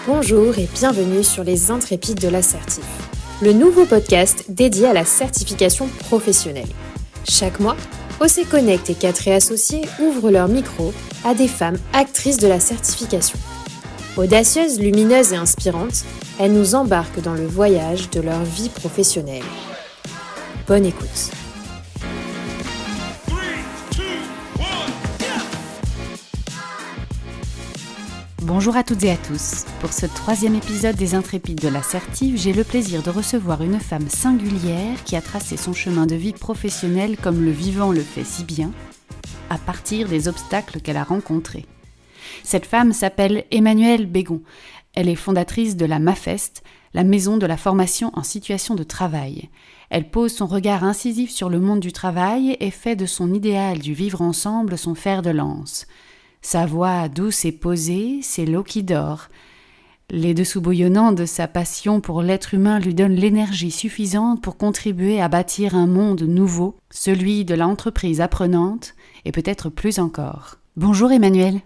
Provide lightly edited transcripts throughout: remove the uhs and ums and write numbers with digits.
Bonjour et bienvenue sur les Intrépides de l'Assertif, le nouveau podcast dédié à la certification professionnelle. Chaque mois, OC Connect et 4 associés ouvrent leur micro à des femmes actrices de la certification. Audacieuses, lumineuses et inspirantes, elles nous embarquent dans le voyage de leur vie professionnelle. Bonne écoute. Bonjour à toutes et à tous. Pour ce 3e épisode des Intrépides de l'Assertif, j'ai le plaisir de recevoir une femme singulière qui a tracé son chemin de vie professionnel comme le vivant le fait si bien, à partir des obstacles qu'elle a rencontrés. Cette femme s'appelle Emmanuelle Bégon. Elle est fondatrice de la MAFEST, la maison de la formation en situation de travail. Elle pose son regard incisif sur le monde du travail et fait de son idéal du vivre ensemble son fer de lance. Sa voix douce et posée, c'est l'eau qui dort. Les dessous bouillonnants de sa passion pour l'être humain lui donnent l'énergie suffisante pour contribuer à bâtir un monde nouveau, celui de l'entreprise apprenante, et peut-être plus encore. Bonjour Emmanuelle.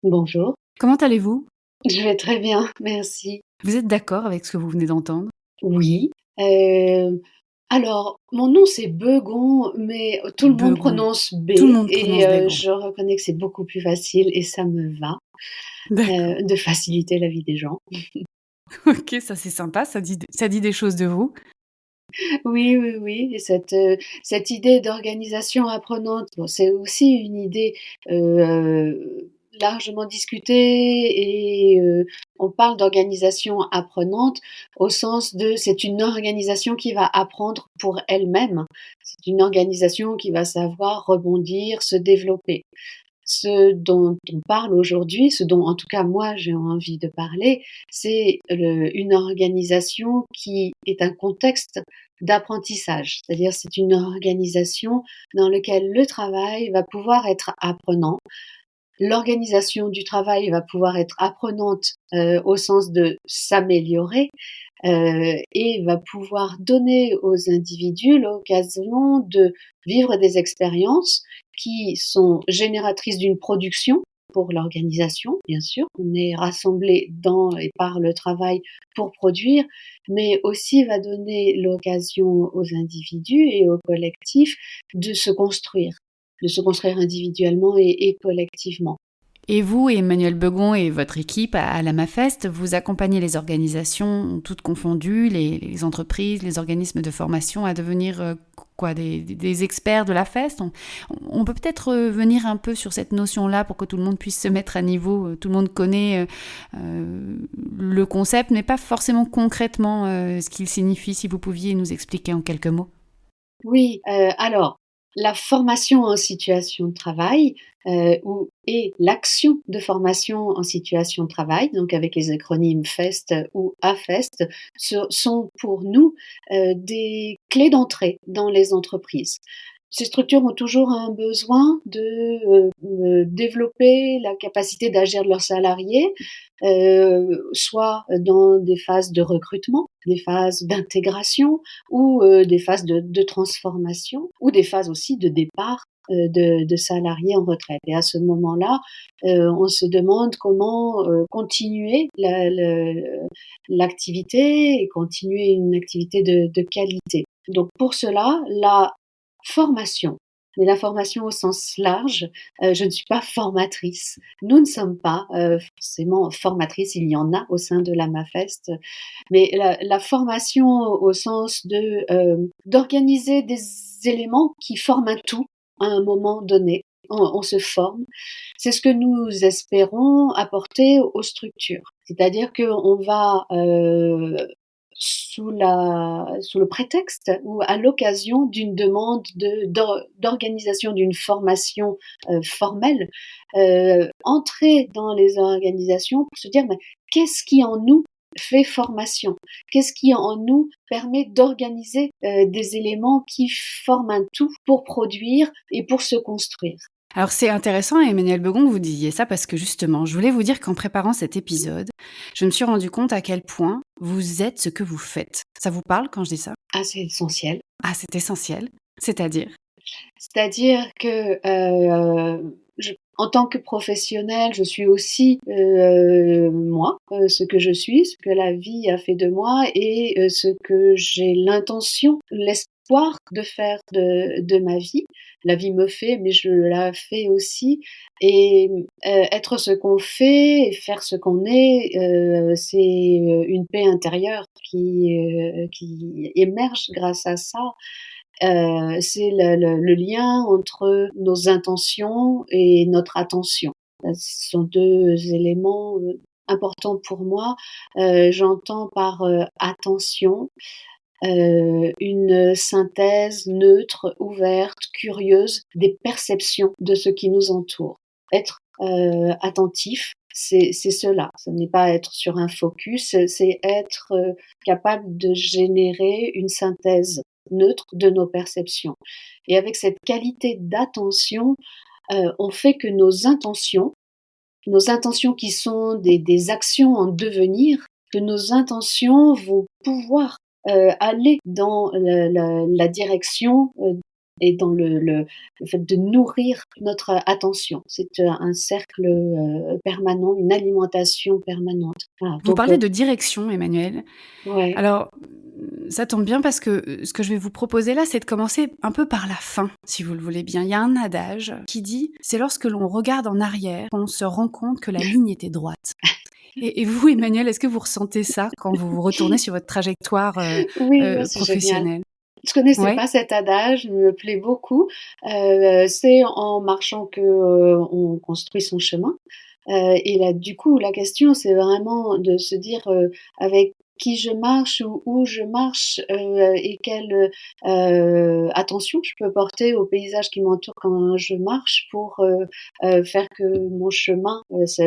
Bonjour. Comment allez-vous ? Je vais très bien, merci. Vous êtes d'accord avec ce que vous venez d'entendre ? Oui. Alors, mon nom c'est Bégon, mais tout le monde prononce B. Tout le monde prononce Bégon. Je reconnais que c'est beaucoup plus facile et ça me va de faciliter la vie des gens. Ok, ça c'est sympa, ça dit des choses de vous. Oui. Et cette idée d'organisation apprenante, bon, c'est aussi une idée largement discutée et on parle d'organisation apprenante au sens de c'est une organisation qui va apprendre pour elle-même. C'est une organisation qui va savoir rebondir, se développer. Ce dont on parle aujourd'hui, ce dont en tout cas moi j'ai envie de parler, c'est une organisation qui est un contexte d'apprentissage. C'est-à-dire c'est une organisation dans laquelle le travail va pouvoir être apprenant. L'organisation du travail va pouvoir être apprenante au sens de s'améliorer et va pouvoir donner aux individus l'occasion de vivre des expériences qui sont génératrices d'une production pour l'organisation, bien sûr. On est rassemblés dans et par le travail pour produire, mais aussi va donner l'occasion aux individus et aux collectifs de se construire individuellement et collectivement. Et vous, Emmanuelle Bégon et votre équipe à la MAFEST, vous accompagnez les organisations toutes confondues, les entreprises, les organismes de formation à devenir des experts de la FEST. On peut peut-être venir un peu sur cette notion-là pour que tout le monde puisse se mettre à niveau. Tout le monde connaît le concept, mais pas forcément concrètement ce qu'il signifie. Si vous pouviez nous expliquer en quelques mots. Oui, alors, la formation en situation de travail et l'action de formation en situation de travail, donc avec les acronymes FEST ou AFEST, sont pour nous des clés d'entrée dans les entreprises. Ces structures ont toujours un besoin de développer la capacité d'agir de leurs salariés, soit dans des phases de recrutement, des phases d'intégration ou des phases de transformation ou des phases aussi de départ de salariés en retraite. Et à ce moment-là, on se demande comment continuer l'activité et continuer une activité de qualité. Donc pour cela, la formation, mais la formation au sens large, je ne suis pas formatrice. Nous ne sommes pas forcément formatrices, il y en a au sein de la MAFEST, mais la formation au sens d'organiser des éléments qui forment un tout à un moment donné. On se forme. C'est ce que nous espérons apporter aux structures. C'est-à-dire qu'on va sous le prétexte ou à l'occasion d'une demande d'organisation d'une formation formelle, entrer dans les organisations pour se dire mais qu'est-ce qui en nous fait formation? Qu'est-ce qui en nous permet d'organiser des éléments qui forment un tout pour produire et pour se construire? Alors c'est intéressant, Emmanuelle Bégon, que vous disiez ça parce que justement, je voulais vous dire qu'en préparant cet épisode, je me suis rendu compte à quel point vous êtes ce que vous faites. Ça vous parle quand je dis ça ? Ah, c'est essentiel. Ah, c'est essentiel. C'est-à-dire ? C'est-à-dire que En tant que professionnelle, je suis aussi moi, ce que je suis, ce que la vie a fait de moi et ce que j'ai l'intention, l'espoir de faire de ma vie. La vie me fait, mais je la fais aussi. Et être ce qu'on fait et faire ce qu'on est, c'est une paix intérieure qui émerge grâce à ça. C'est le lien entre nos intentions et notre attention. Ce sont 2 éléments, importants pour moi. J'entends par, attention, une synthèse neutre, ouverte, curieuse des perceptions de ce qui nous entoure. Être, attentif, c'est cela. Ce n'est pas être sur un focus, c'est être, capable de générer une synthèse neutre de nos perceptions. Et avec cette qualité d'attention, on fait que nos intentions qui sont des actions en devenir, que nos intentions vont pouvoir aller dans la direction et dans le fait de nourrir notre attention. C'est un cercle permanent, une alimentation permanente. Voilà, Vous donc parlez de direction, Emmanuel. ouais. Alors, ça tombe bien parce que ce que je vais vous proposer là, c'est de commencer un peu par la fin, si vous le voulez bien. Il y a un adage qui dit: «C'est lorsque l'on regarde en arrière qu'on se rend compte que la ligne était droite». Et vous, Emmanuel, est-ce que vous ressentez ça quand vous vous retournez sur votre trajectoire, Oui, c'est génial. professionnelle? Je connaissais Ouais? pas cet adage, il me plaît beaucoup. C'est en marchant que, on construit son chemin. Et là, du coup, la question, c'est vraiment de se dire, avec qui je marche, où je marche, et quelle, attention je peux porter au paysage qui m'entoure quand je marche pour, faire que mon chemin,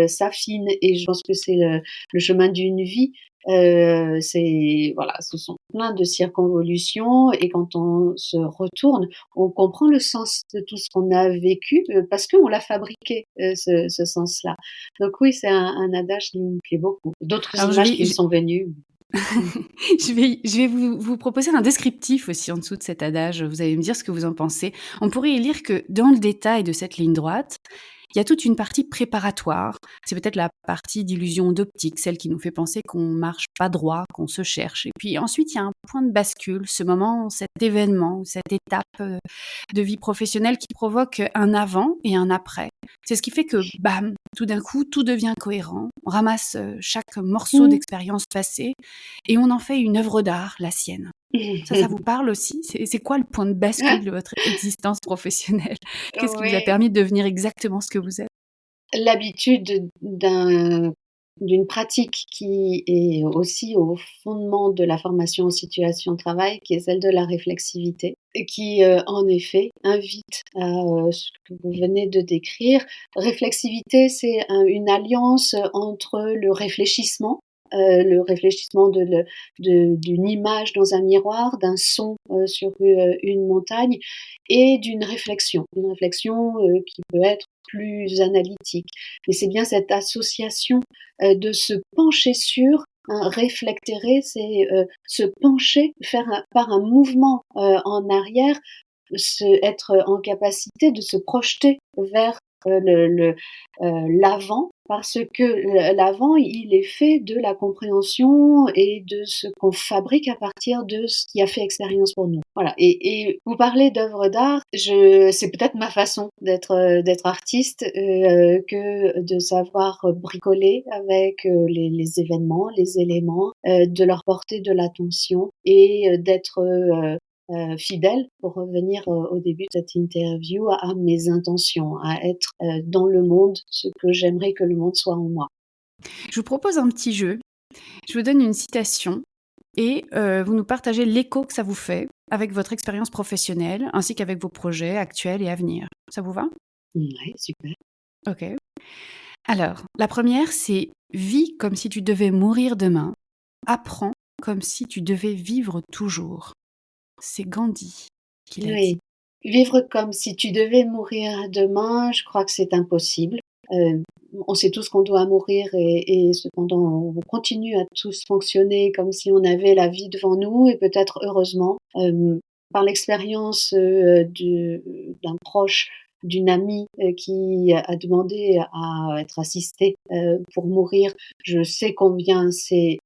s'affine. Et je pense que c'est le chemin d'une vie. C'est voilà, ce sont plein de circonvolutions et quand on se retourne, on comprend le sens de tout ce qu'on a vécu, parce qu'on l'a fabriqué, ce sens-là. Donc oui, c'est un adage qui me plaît beaucoup. D'autres Alors je images vais qui me je sont venues. je vais vous proposer un descriptif aussi en dessous de cet adage, vous allez me dire ce que vous en pensez. On pourrait y lire que dans le détail de cette ligne droite, il y a toute une partie préparatoire. C'est peut-être la partie d'illusion d'optique, celle qui nous fait penser qu'on marche pas droit, qu'on se cherche. Et puis ensuite, il y a un point de bascule, ce moment, cet événement, cette étape de vie professionnelle qui provoque un avant et un après. C'est ce qui fait que, bam, tout d'un coup, tout devient cohérent. On ramasse chaque morceau Mmh. d'expérience passée et on en fait une œuvre d'art, la sienne. Ça vous parle aussi? C'est quoi le point de bascule de votre existence professionnelle? Qu'est-ce qui vous a Oui. permis de devenir exactement ce que vous êtes? L'habitude d'une pratique qui est aussi au fondement de la formation en situation de travail, qui est celle de la réflexivité et qui, en effet, invite à, ce que vous venez de décrire. Réflexivité, c'est une alliance entre le réfléchissement d'une image dans un miroir, d'un son, sur, une montagne et une réflexion, qui peut être plus analytique. Mais c'est bien cette association, de se pencher sur, réflectérer, c'est, se pencher, faire par un mouvement, en arrière, être en capacité de se projeter vers, l'avant parce que l'avant, il est fait de la compréhension et de ce qu'on fabrique à partir de ce qui a fait expérience pour nous. Voilà. Et vous parlez d'œuvres d'art, c'est peut-être ma façon d'être artiste, que de savoir bricoler avec, les événements, les éléments, de leur porter de l'attention et d'être, fidèle, pour revenir, au début de cette interview, à mes intentions, à être, dans le monde ce que j'aimerais que le monde soit en moi. Je vous propose un petit jeu. Je vous donne une citation et vous nous partagez l'écho que ça vous fait avec votre expérience professionnelle, ainsi qu'avec vos projets actuels et à venir. Ça vous va? Ouais, super. OK. Alors, la première, c'est: «Vis comme si tu devais mourir demain. Apprends comme si tu devais vivre toujours». C'est Gandhi qui l'a dit. Oui. Vivre comme si tu devais mourir demain, je crois que c'est impossible. Heu, on sait tous qu'on doit mourir et cependant on continue à tous fonctionner comme si on avait la vie devant nous et peut-être heureusement. Par l'expérience, d'un proche, d'une amie qui a demandé à être assistée pour mourir. Je sais combien c'est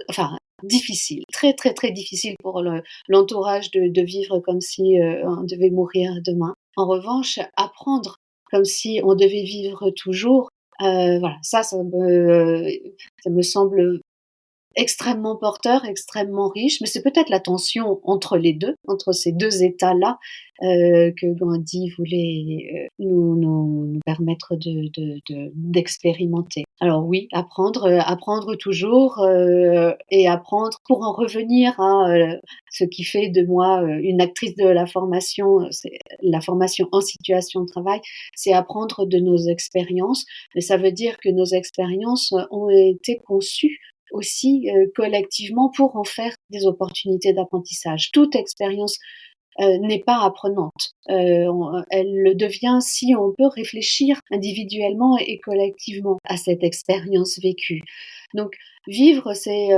enfin difficile, très, très, très difficile pour l'entourage de vivre comme si on devait mourir demain. En revanche, apprendre comme si on devait vivre toujours, voilà, ça me semble extrêmement porteur, extrêmement riche, mais c'est peut-être la tension entre les 2, entre ces 2 états-là, que Gandhi voulait, nous permettre d'expérimenter. Alors oui, apprendre toujours, et apprendre pour en revenir à, ce qui fait de moi, une actrice de la formation, c'est la formation en situation de travail, c'est apprendre de nos expériences, mais ça veut dire que nos expériences ont été conçues aussi collectivement pour en faire des opportunités d'apprentissage. Toute expérience n'est pas apprenante. Elle le devient si on peut réfléchir individuellement et collectivement à cette expérience vécue. Donc vivre, c'est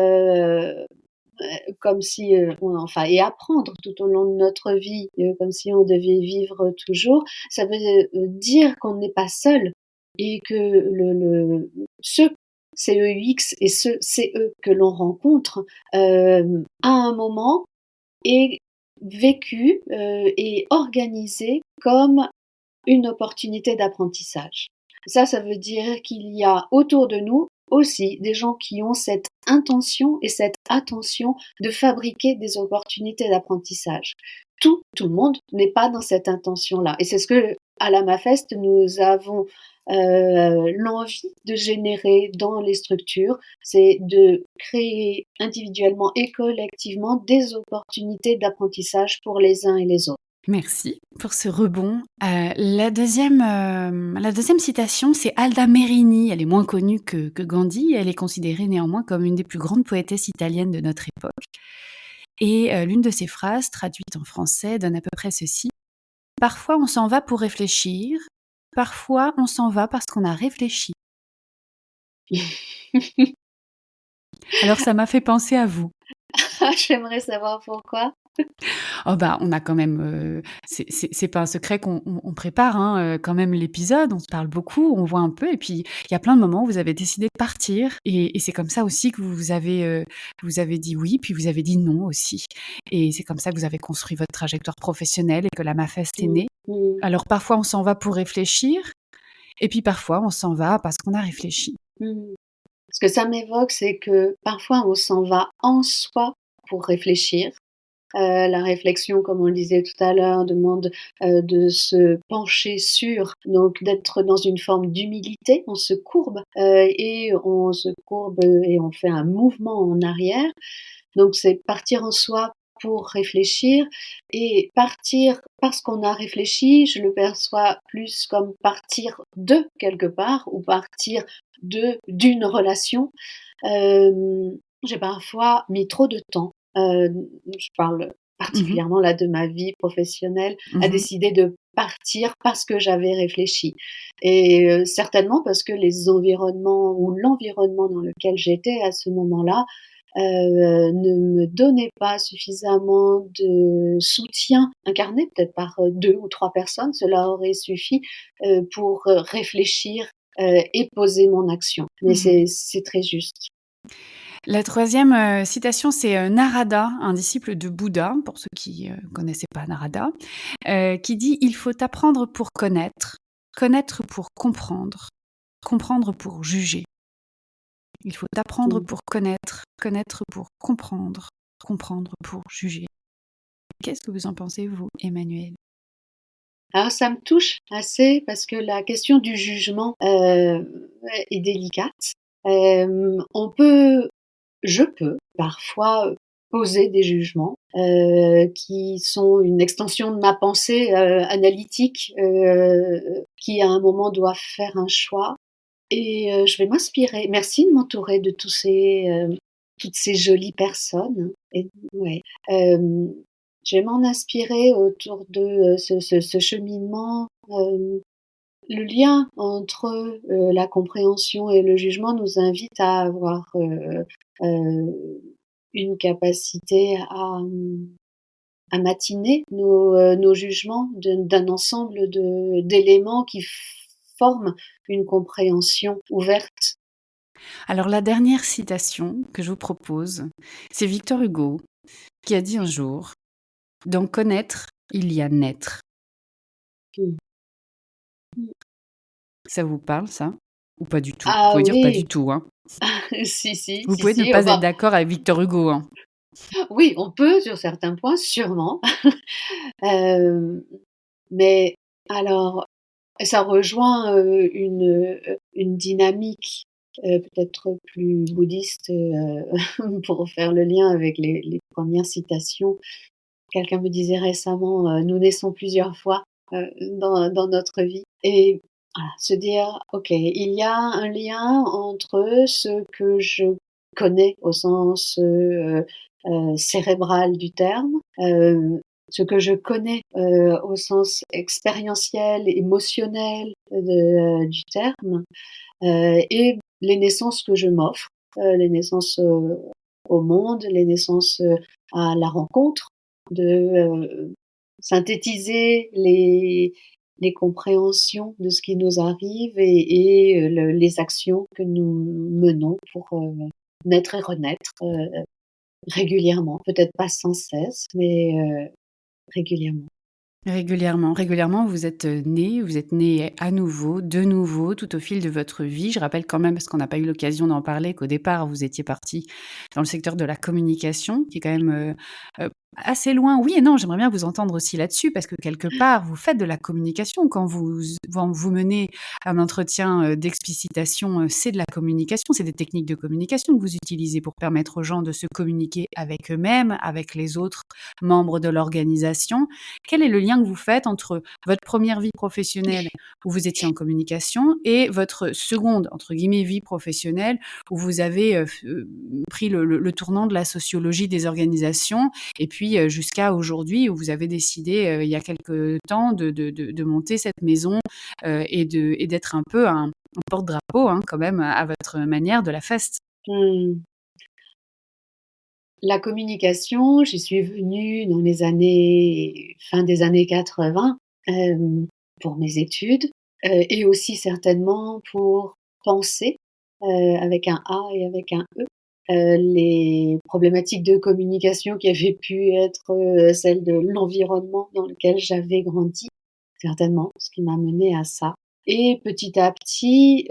comme si, et apprendre tout au long de notre vie, comme si on devait vivre toujours, ça veut dire qu'on n'est pas seul et que ce CEX et ce CE que l'on rencontre à un moment est vécu et organisé comme une opportunité d'apprentissage. Ça veut dire qu'il y a autour de nous aussi des gens qui ont cette intention et cette attention de fabriquer des opportunités d'apprentissage. Tout le monde n'est pas dans cette intention-là. Et c'est ce que, à la MAFEST, nous avons l'envie de générer dans les structures, c'est de créer individuellement et collectivement des opportunités d'apprentissage pour les uns et les autres. Merci pour ce rebond. La deuxième citation, c'est Alda Merini. Elle est moins connue que Gandhi. Elle est considérée néanmoins comme une des plus grandes poétesses italiennes de notre époque. Et l'une de ses phrases, traduite en français, donne à peu près ceci. « Parfois, on s'en va pour réfléchir. Parfois, on s'en va parce qu'on a réfléchi. » Alors, ça m'a fait penser à vous. J'aimerais savoir pourquoi. Oh bah, on a quand même, c'est pas un secret qu'on prépare, hein, quand même l'épisode, on se parle beaucoup, on voit un peu et puis il y a plein de moments où vous avez décidé de partir et c'est comme ça aussi que vous avez dit oui, puis vous avez dit non aussi et c'est comme ça que vous avez construit votre trajectoire professionnelle et que la MAFEST est née. Mmh. Alors parfois on s'en va pour réfléchir et puis parfois on s'en va parce qu'on a réfléchi. Mmh. Ce que ça m'évoque, c'est que parfois on s'en va en soi pour réfléchir. La réflexion, comme on le disait tout à l'heure, demande de se pencher sur, donc d'être dans une forme d'humilité. On se courbe et on fait un mouvement en arrière. Donc c'est partir en soi pour réfléchir et partir parce qu'on a réfléchi, je le perçois plus comme partir de quelque part ou partir d'une relation. J'ai parfois mis trop de temps, je parle particulièrement là de ma vie professionnelle, à décider de partir parce que j'avais réfléchi et certainement parce que les environnements ou l'environnement dans lequel j'étais à ce moment-là ne me donnait pas suffisamment de soutien incarné peut-être par 2 ou 3 personnes. Cela aurait suffi pour réfléchir et poser mon action. Mais c'est très juste. La troisième citation, c'est Narada, un disciple de Bouddha, pour ceux qui connaissaient pas Narada, qui dit « Il faut apprendre pour connaître, connaître pour comprendre, comprendre pour juger. Il faut apprendre pour connaître, connaître pour comprendre, comprendre pour juger. » Qu'est-ce que vous en pensez, vous, Emmanuel ? Alors ça me touche assez parce que la question du jugement est délicate. Je peux parfois poser des jugements qui sont une extension de ma pensée analytique qui à un moment doit faire un choix et je vais m'inspirer. Merci de m'entourer de toutes ces jolies personnes et ouais, je vais m'en inspirer autour de ce cheminement. Le lien entre la compréhension et le jugement nous invite à avoir une capacité à à matiner nos jugements d'un ensemble d'éléments qui forment une compréhension ouverte. Alors la dernière citation que je vous propose, c'est Victor Hugo qui a dit un jour: «Dans connaître, il y a naître». Mmh. Mmh. Ça vous parle ça? Ou pas du tout? Vous Ah pouvez dire pas du oui! tout, hein. Si, si, Vous si, pouvez ne si, pas être d'accord avec Victor Hugo, hein. oui, on peut sur certains points, sûrement. Mais alors, ça rejoint, une dynamique, peut-être plus bouddhiste, pour faire le lien avec les 1res citations. Quelqu'un me disait récemment, «Nous naissons plusieurs fois, dans notre vie» et voilà, se dire: «OK, il y a un lien entre ce que je connais au sens, cérébral du terme, ce que je connais, au sens expérientiel, émotionnel du terme, et les naissances que je m'offre, les naissances, au monde, les naissances, à la rencontre, de, synthétiser les compréhensions de ce qui nous arrive et les actions que nous menons pour, naître et renaître, régulièrement. Peut-être pas sans cesse, mais régulièrement. Régulièrement. Régulièrement, vous êtes nés à nouveau, de nouveau, tout au fil de votre vie. Je rappelle quand même, parce qu'on n'a pas eu l'occasion d'en parler, qu'au départ, vous étiez partis dans le secteur de la communication, qui est quand même, assez loin. Oui et non, j'aimerais bien vous entendre aussi là-dessus, parce que quelque part, vous faites de la communication. Quand vous menez un entretien, d'explicitation, c'est de la communication, c'est des techniques de communication que vous utilisez pour permettre aux gens de se communiquer avec eux-mêmes, avec les autres membres de l'organisation. Quel est le lien que vous faites entre votre première vie professionnelle où vous étiez en communication et votre seconde, entre guillemets, «vie professionnelle» où vous avez, pris le tournant de la sociologie des organisations et puis, jusqu'à aujourd'hui où vous avez décidé, il y a quelque temps de monter cette maison, et d'être un peu un porte-drapeau, hein, quand même, à votre manière de la FEST? Mmh. La communication, j'y suis venue dans les années fin des années 80, pour mes études, et aussi certainement pour penser, avec un A et avec un E, les problématiques de communication qui avaient pu être, celles de l'environnement dans lequel j'avais grandi, certainement, ce qui m'a menée à ça et petit à petit,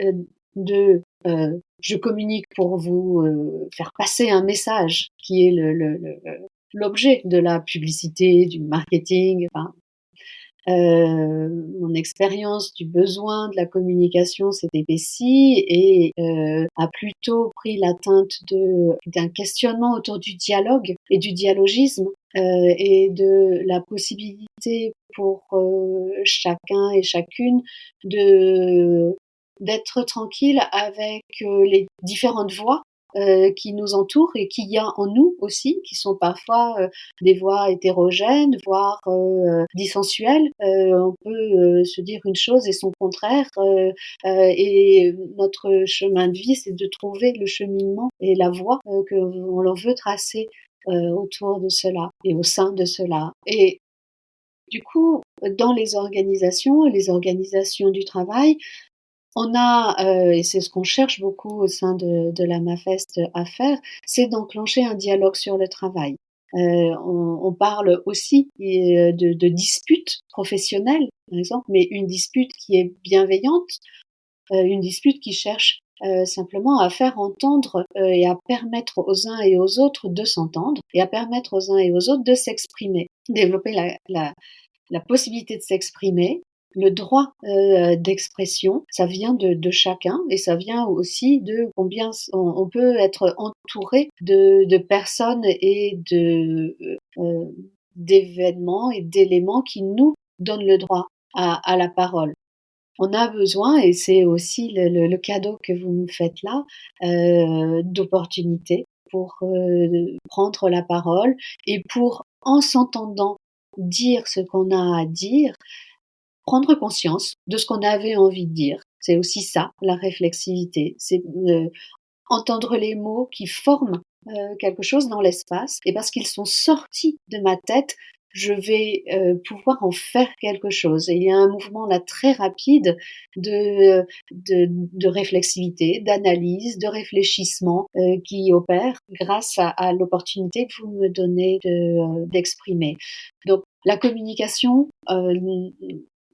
je communique pour vous, faire passer un message qui est l'objet de la publicité, du marketing, enfin, mon expérience du besoin de la communication s'est épaissie et a plutôt pris la teinte d'un questionnement autour du dialogue et du dialogisme, et de la possibilité pour, chacun et chacune de d'être tranquille avec, les différentes voix, qui nous entourent et qu'il y a en nous aussi, qui sont parfois, des voix hétérogènes, voire, dissensuelles. On peut, se dire une chose et son contraire, et notre chemin de vie, c'est de trouver le cheminement et la voie, que l'on veut tracer, autour de cela et au sein de cela et du coup, dans les organisations du travail, on a, et c'est ce qu'on cherche beaucoup au sein de la MAFEST à faire, c'est d'enclencher un dialogue sur le travail. On parle aussi de disputes professionnelles, par exemple, mais une dispute qui est bienveillante, une dispute qui cherche, simplement à faire entendre, et à permettre aux uns et aux autres de s'entendre et à permettre aux uns et aux autres de s'exprimer. Développer la possibilité de s'exprimer, le droit, d'expression, ça vient de chacun et ça vient aussi de combien on peut être entouré de personnes et d'événements et d'éléments qui nous donnent le droit à la parole. On a besoin et c'est aussi le cadeau que vous me faites là, d'opportunités pour, prendre la parole et pour, en s'entendant dire ce qu'on a à dire, prendre conscience de ce qu'on avait envie de dire. C'est aussi ça, la réflexivité. C'est, entendre les mots qui forment, quelque chose dans l'espace et parce qu'ils sont sortis de ma tête, je vais pouvoir en faire quelque chose. Et il y a un mouvement là très rapide de réflexivité, d'analyse, de réfléchissement qui opère grâce à l'opportunité que vous me donnez d'exprimer. Donc la communication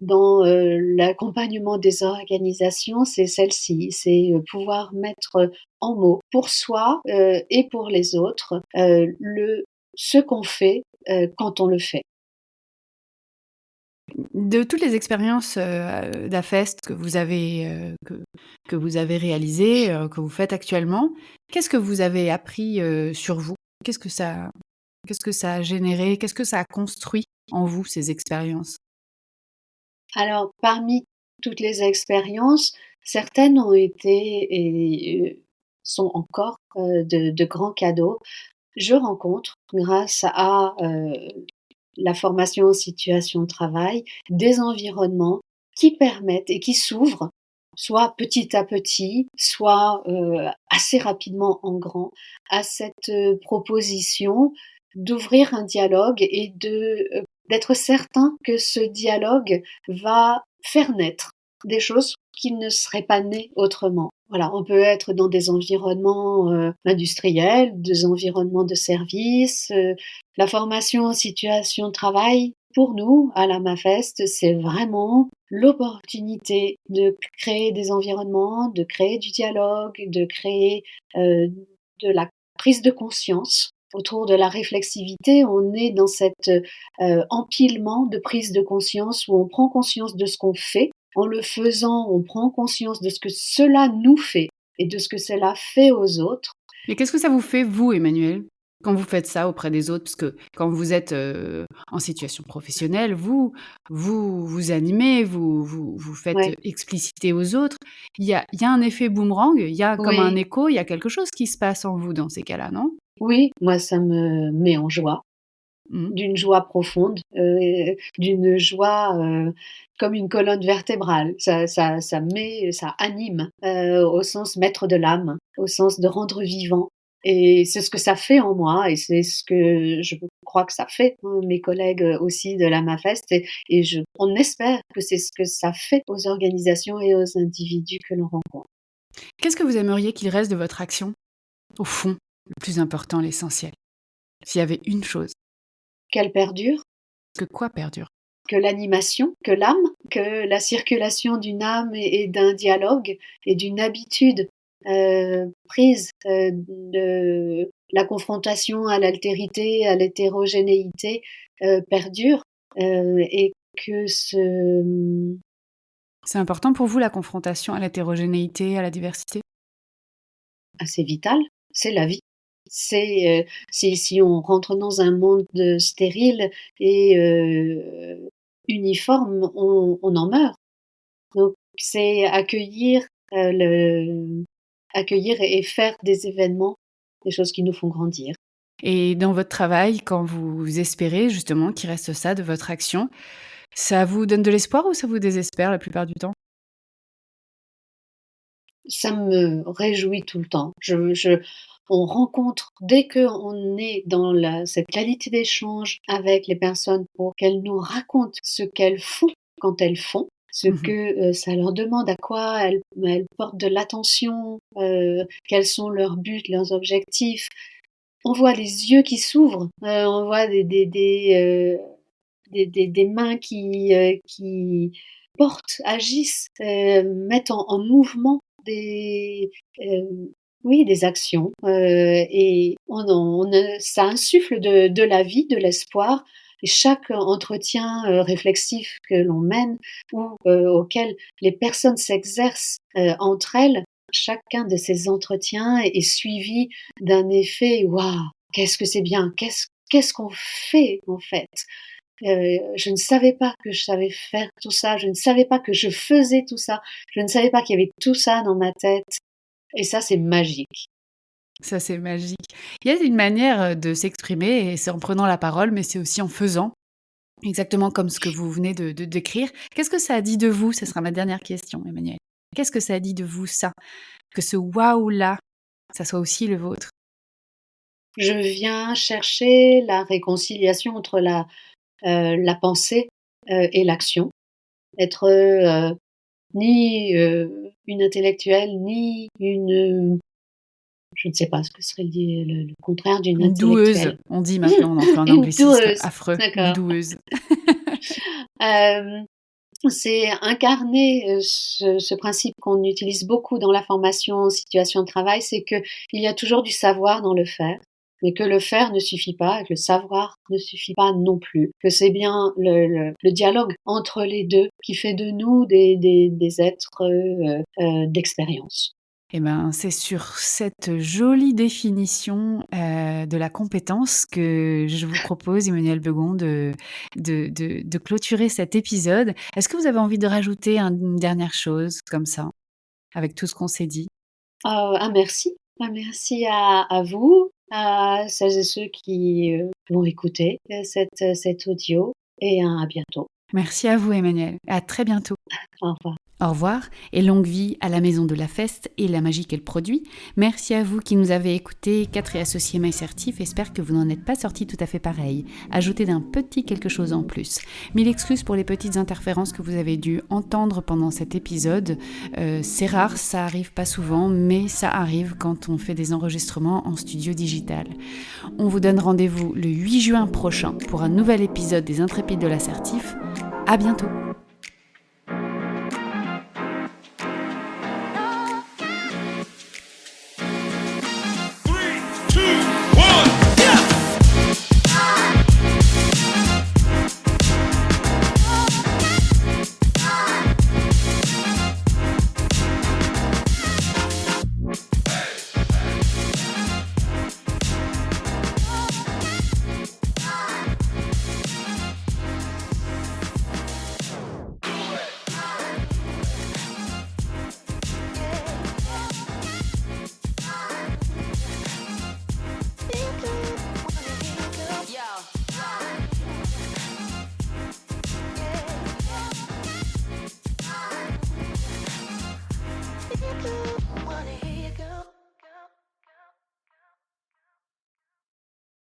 dans l'accompagnement des organisations, c'est celle-ci, c'est pouvoir mettre en mots pour soi et pour les autres ce qu'on fait quand on le fait. De toutes les expériences, d'AFEST que vous avez réalisées, que vous faites actuellement, qu'est-ce que vous avez appris, sur vous? Qu'est-ce que ça a généré? Qu'est-ce que ça a construit en vous, ces expériences? Alors, parmi toutes les expériences, certaines ont été et sont encore de grands cadeaux. Je rencontre, grâce à la formation en situation de travail, des environnements qui permettent et qui s'ouvrent, soit petit à petit, soit assez rapidement en grand, à cette proposition d'ouvrir un dialogue et d'être certain que ce dialogue va faire naître des choses qui ne seraient pas nées autrement. Voilà, on peut être dans des environnements industriels, des environnements de services. La formation en situation de travail, pour nous, à la MAFEST, c'est vraiment l'opportunité de créer des environnements, de créer du dialogue, de créer de la prise de conscience. Autour de la réflexivité, on est dans cet empilement de prise de conscience où on prend conscience de ce qu'on fait. En le faisant, on prend conscience de ce que cela nous fait et de ce que cela fait aux autres. Et qu'est-ce que ça vous fait, vous, Emmanuel, quand vous faites ça auprès des autres? Parce que quand vous êtes, en situation professionnelle, vous animez, vous faites Ouais, expliciter aux autres. Il y a un effet boomerang, il y a comme un oui, écho, il y a quelque chose qui se passe en vous dans ces cas-là, non? oui, moi ça me met en joie, Mmh. d'une joie profonde, d'une joie comme une colonne vertébrale. Ça anime au sens maître de l'âme, au sens de rendre vivant. Et c'est ce que ça fait en moi et c'est ce que je crois que ça fait, hein, mes collègues aussi de la MAFEST on espère que c'est ce que ça fait aux organisations et aux individus que l'on rencontre. Qu'est-ce que vous aimeriez qu'il reste de votre action, au fond, le plus important, l'essentiel? S'il y avait une chose, Qu'elle perdure, que quoi perdure? que l'animation, que l'âme, que la circulation d'une âme et d'un dialogue et d'une habitude prise de la confrontation à l'altérité, à l'hétérogénéité perdure et que C'est important pour vous, la confrontation à l'hétérogénéité, à la diversité? c'est vital, c'est la vie. C'est si on rentre dans un monde stérile et uniforme, on en meurt. Donc c'est accueillir et faire des événements, des choses qui nous font grandir. Et dans votre travail, quand vous espérez justement qu'il reste ça de votre action, ça vous donne de l'espoir ou ça vous désespère la plupart du temps? Ça me réjouit tout le temps. On rencontre dès qu'on est dans cette qualité d'échange avec les personnes pour qu'elles nous racontent ce qu'elles font quand elles font, ce Mmh. que ça leur demande, à quoi elles portent de l'attention, quels sont leurs buts, leurs objectifs. On voit les yeux qui s'ouvrent, on voit des mains qui portent, agissent, mettent en mouvement oui, des actions, et ça insuffle de la vie, de l'espoir et chaque entretien, réflexif que l'on mène ou, auquel les personnes s'exercent, entre elles, chacun de ces entretiens est suivi d'un effet: «Waouh! Qu'est-ce que c'est bien! Qu'est-ce qu'on fait, en fait?» Je ne savais pas que je savais faire tout ça, je ne savais pas que je faisais tout ça, je ne savais pas qu'il y avait tout ça dans ma tête et ça, c'est magique. Ça, c'est magique. Il y a une manière, de s'exprimer et c'est en prenant la parole, mais c'est aussi en faisant, exactement comme ce que vous venez de décrire. Qu'est-ce que ça a dit de vous? Ce sera ma dernière question, Emmanuel. Qu'est-ce que ça a dit de vous, ça? Que ce waouh-là, ça soit aussi le vôtre? Je viens chercher la réconciliation entre la pensée et l'action. Être ni une intellectuelle, ni une... je ne sais pas ce que serait le contraire d'une Une doueuse, intellectuelle. on dit maintenant, on emploie un Une anglicisme doueuse, affreux, une d'accord. doueuse. C'est incarner ce principe qu'on utilise beaucoup dans la formation en situation de travail, c'est qu'il y a toujours du savoir dans le faire, mais que le faire ne suffit pas, et que le savoir ne suffit pas non plus, que c'est bien le dialogue entre les deux qui fait de nous des êtres d'expérience. Eh ben, c'est sur cette jolie définition, de la compétence que je vous propose, Emmanuelle Begon, de clôturer cet épisode. Est-ce que vous avez envie de rajouter une dernière chose comme ça, avec tout ce qu'on s'est dit? Merci. Merci à vous, à celles et ceux qui vont écouter cet audio, et à bientôt. Merci à vous, Emmanuelle. À très bientôt. Au revoir. Au revoir et longue vie à la Maison de la Feste et la magie qu'elle produit. Merci à vous qui nous avez écoutés, 4 et associés MyCertif. J'espère que vous n'en êtes pas sortis tout à fait pareil. Ajoutez d'un petit quelque chose en plus. 1000 excuses pour les petites interférences que vous avez dû entendre pendant cet épisode. C'est rare, ça arrive pas souvent, mais ça arrive quand on fait des enregistrements en studio digital. On vous donne rendez-vous le 8 juin prochain pour un nouvel épisode des Intrépides de l'Assertif. À bientôt.